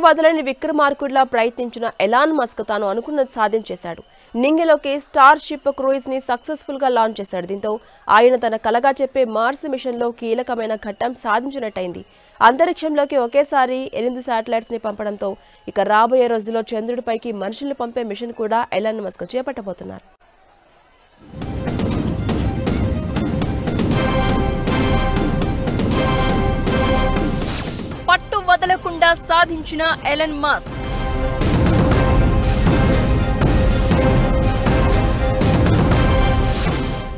వదలని విక్రమార్కుడిలా ప్రయత్నించిన Elon Musk తాను అనుకున్నది సాధించేశాడు. నింగిలోకి స్టార్ షిప్ క్రూయిజ్ ని సక్సెస్ఫుల్ గా లాంచ్ చేశాడు. దీంతో ఆయన తన కలగా చెప్పే మార్స్ మిషన్ లో కీలకమైన ఘట్టం సాధించినట్టయింది. అంతరిక్షంలోకి ఒకేసారి 8 శాటిలైట్స్ ని పంపడంతో ఇక రాబోయే రోజుల్లో చంద్రుడిపైకి మనుషుల్ని పంపే మిషన్ కూడా ఎలాన్ మస్క్ చేపట్టబోతున్నారు. పట్టు వదలకుండా సాధించిన ఎలన్ మస్క్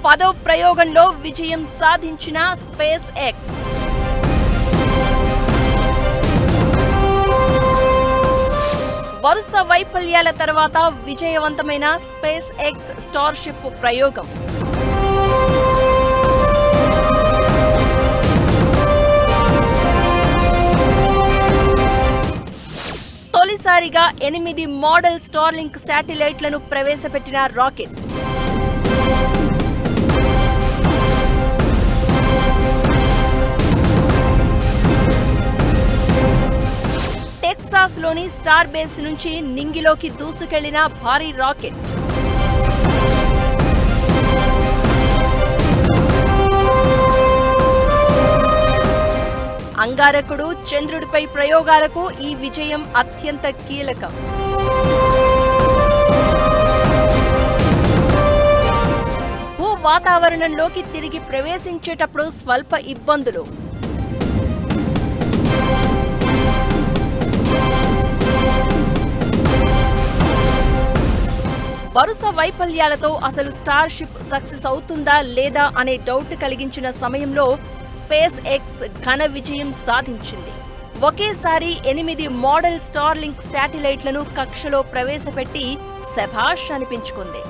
పదో ప్రయోగంలో విజయం సాధించిన స్పేస్ ఎక్స్ వరుస వైఫల్యాల తర్వాత విజయవంతమైన స్పేస్ ఎక్స్ స్టార్షిప్ ప్రయోగం. తొలిసారిగా 8 మోడల్ స్టార్లింక్ శాటిలైట్లను ప్రవేశపెట్టిన రాకెట్. టెక్సాస్లోని స్టార్ బేస్ నుంచి నింగిలోకి దూసుకెళ్లిన భారీ రాకెట్. అంగారకుడు చంద్రుడిపై ప్రయోగాలకు ఈ విజయం అత్యంత కీలకం. భూ వాతావరణంలోకి తిరిగి ప్రవేశించేటప్పుడు స్వల్ప ఇబ్బందులు. వరుస వైఫల్యాలతో అసలు స్టార్ షిప్ సక్సెస్ అవుతుందా లేదా అనే డౌట్ కలిగించిన సమయంలో స్పేస్ ఎక్స్ ఘన విజయం సాధించింది. ఒకేసారి 8 మోడల్ స్టార్లింక్ శాటిలైట్లను కక్షలో ప్రవేశపెట్టి శభాష్ అనిపించుకుంది.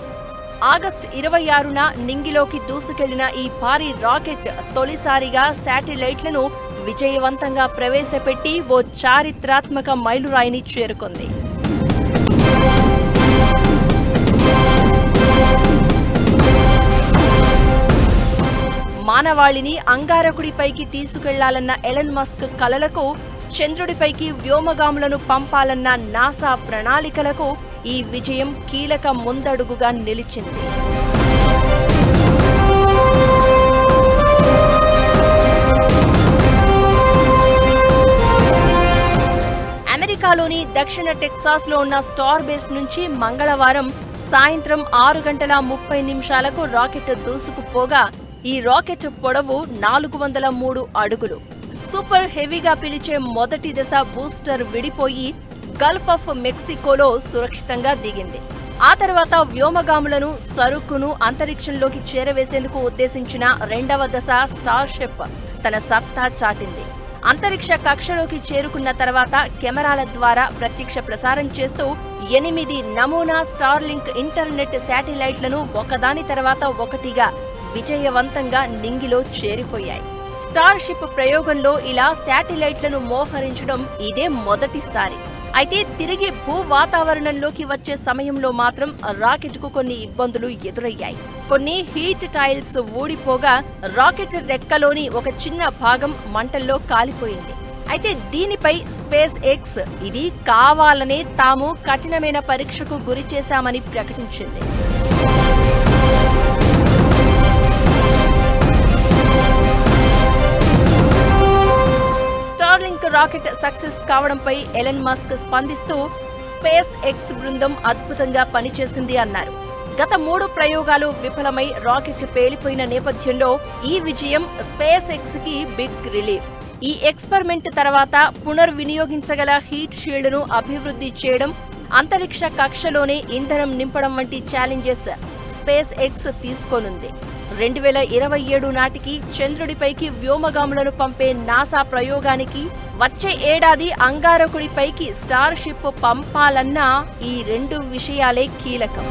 ఆగస్టు 26న నింగిలోకి దూసుకెళ్లిన ఈ భారీ రాకెట్ తొలిసారిగా శాటిలైట్లను విజయవంతంగా ప్రవేశపెట్టి ఓ చారిత్రాత్మక మైలురాయిని చేరుకుంది. మానవాళిని అంగారకుడిపైకి తీసుకెళ్లాలన్న ఎలన్ మస్క్ కలలకు, చంద్రుడిపైకి వ్యోమగాములను పంపాలన్న నాసా ప్రణాళికలకు ఈ విజయం కీలక ముందడుగుగా నిలిచింది. అమెరికాలోని దక్షిణ టెక్సాస్లో ఉన్న స్టార్ బేస్ నుంచి మంగళవారం సాయంత్రం 6:30 రాకెట్ దూసుకుపోగా ఈ రాకెట్ పొడవు 403 అడుగులు. సూపర్ హెవీగా పిలిచే మొదటి దశ బూస్టర్ విడిపోయి గల్ఫ్ ఆఫ్ మెక్సికోలో సురక్షితంగా దిగింది. ఆ తర్వాత వ్యోమగాములను, సరుకును అంతరిక్షంలోకి చేరవేసేందుకు ఉద్దేశించిన రెండవ దశ స్టార్ షిప్ తన సత్తా చాటింది. అంతరిక్ష కక్షలోకి చేరుకున్న తర్వాత కెమెరాల ద్వారా ప్రత్యక్ష ప్రసారం చేస్తూ 8 నమూనా స్టార్లింక్ ఇంటర్నెట్ శాటిలైట్లను ఒకదాని తర్వాత ఒకటిగా విజయవంతంగా నింగిలో చేరిపోయాయి. స్టార్ షిప్ ప్రయోగంలో ఇలా శాటిలైట్లను మోహరించడం ఇదే మొదటిసారి. అయితే తిరిగి భూ వాతావరణంలోకి వచ్చే సమయంలో మాత్రం రాకెట్ కు కొన్ని ఇబ్బందులు ఎదురయ్యాయి. కొన్ని హీట్ టైల్స్ ఊడిపోగా రాకెట్ రెక్కలోని ఒక చిన్న భాగం మంటల్లో కాలిపోయింది. అయితే దీనిపై స్పేస్ ఎక్స్ ఇది కావాలనే తాము కఠినమైన పరీక్షకు గురి చేశామని ప్రకటించింది. స్టార్లింక్ రాకెట్ సక్సెస్ కావడంపై ఎలన్ మస్క్ స్పందిస్తూ స్పేస్ ఎక్స్ బృందం అద్భుతంగా పనిచేసింది అన్నారు. గత 3 ప్రయోగాలు విఫలమై రాకెట్ పేలిపోయిన నేపథ్యంలో ఈ విజయం స్పేస్ ఎక్స్ కి బిగ్ రిలీఫ్. ఈ ఎక్స్పెరిమెంట్ తర్వాత పునర్వినియోగించగల హీట్ షీల్డ్ ను అభివృద్ధి చేయడం, అంతరిక్ష కక్షలోనే ఇంధనం నింపడం వంటి ఛాలెంజెస్ స్పేస్ ఎక్స్ తీసుకోనుంది. 2027 నాటికి చంద్రుడిపైకి వ్యోమగాములను పంపే నాసా ప్రయోగానికి, వచ్చే ఏడాది అంగారకుడిపైకి స్టార్ షిప్ పంపాలన్న ఈ 2 విషయాలే కీలకం.